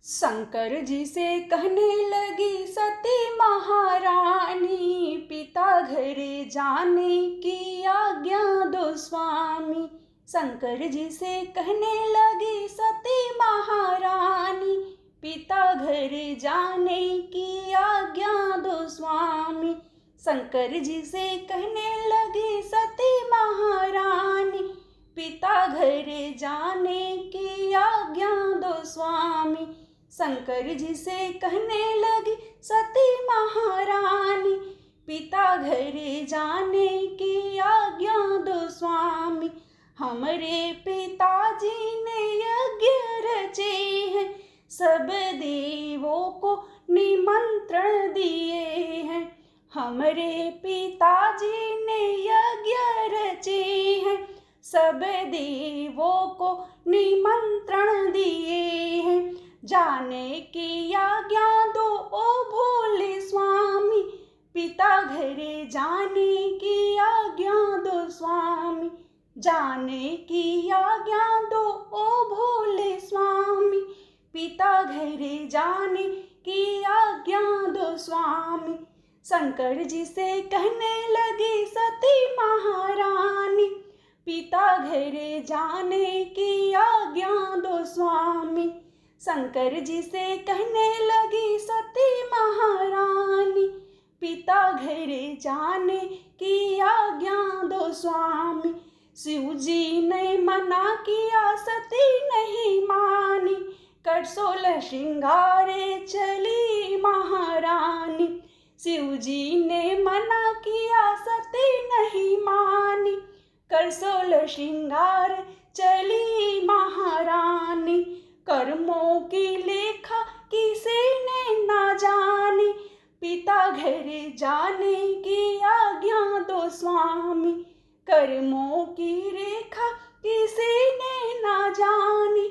शंकर जी से कहने लगी सती महारानी, पिता घर जाने की आज्ञा दो स्वामी। शंकर जी से कहने लगी सती महारानी, पिता घर जाने की आज्ञा दो स्वामी। शंकर जी से कहने लगी सती महारानी, पिता घर जाने की आज्ञा दो स्वामी। शंकर जी से कहने लगी सती महारानी, पिता घर जाने की आज्ञा दो स्वामी। हमरे पिताजी ने यज्ञ रचे हैं, सब देवों को निमंत्रण दिए हैं। हमरे पिताजी ने यज्ञ रचे हैं, सब देवों को निमंत्रण दिए हैं। जाने की आज्ञा दो ओ भोले स्वामी, पिता घर जाने की आज्ञा दो स्वामी। जाने की आज्ञा दो ओ भोले स्वामी, पिता घर जाने की आज्ञा दो स्वामी। शंकर जी से कहने लगी सती महारानी, पिता घर जाने की आज्ञा दो स्वामी। शंकर जी से कहने लगी सती महारानी, पिता घर जाने की आज्ञा दो स्वामी। शिव जी ने मना किया, सती नहीं मानी, कर 16 श्रृंगारे चली महारानी। शिव जी ने मना किया, सती नहीं मानी, कर 16 श्रृंगार चली महारानी। कर्मों की लेखा किसी ने ना जानी, पिता घर जाने की आज्ञा दो स्वामी। कर्मों की रेखा किसी ने ना जानी,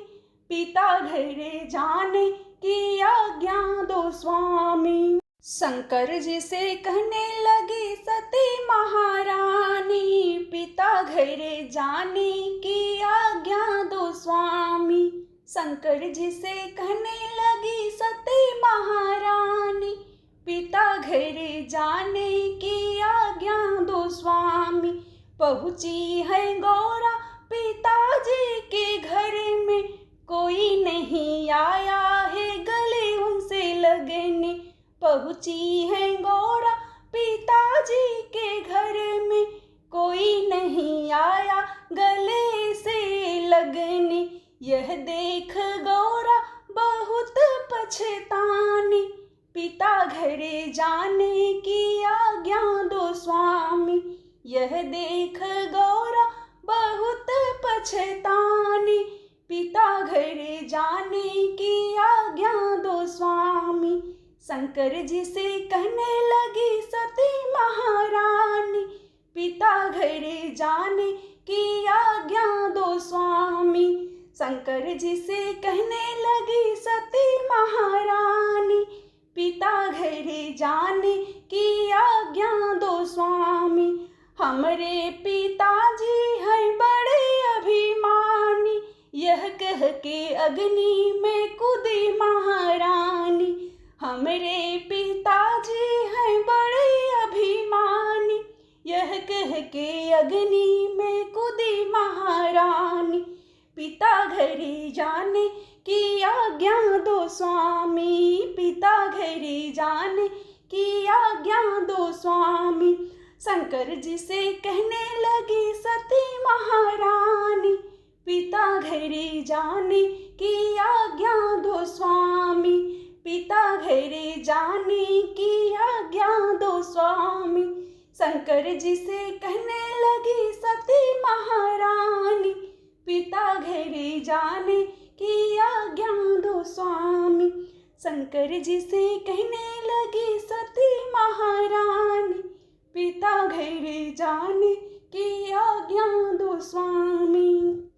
पिता घर जाने की आज्ञा दो स्वामी। शंकर जी से कहने लगी सती महारानी, पिता घर जाने की आज्ञा दो स्वामी। शंकर जी से कहने लगी सती महारानी, पिता घर जाने की आज्ञा दो स्वामी। पहुँची है गौरा पिताजी के घर में, कोई नहीं आया है गले उनसे लगने। पहुँची है गौरा पिताजी के घर में, कोई नहीं आया गले से लगने। यह देख गौरा बहुत पछतानी, पिता घर जाने की आज्ञा दो स्वामी। यह देख गौरा बहुत पछतानी, पिता घर जाने की आज्ञा दो स्वामी। शंकर जी से कहने लगी सती महारानी, पिता घर जाने की आज्ञा दो स्वामी। शंकर जी से कहने लगी सती महारानी, पिता घर जाने की आज्ञा दो स्वामी। हमरे पिताजी हैं बड़े अभिमानी, यह कह के अग्नि में कूदी महारानी। हमरे पिताजी हैं बड़े अभिमानी, यह कह के अग्नि में कूदी महारानी। पिता घर जाने की आज्ञा दो स्वामी, पिता घर जाने की आज्ञा दो स्वामी। शंकर जी से कहने लगी सती महारानी, पिता घर जाने की आज्ञा दो स्वामी। पिता घर जाने की आज्ञा दो स्वामी। शंकर जी से कहने लगी सती महारानी, पिता घर जाने की आज्ञा दो स्वामी। शंकर जी से कहने लगी सती महारानी, पिता घर जाने की आज्ञा दो स्वामी।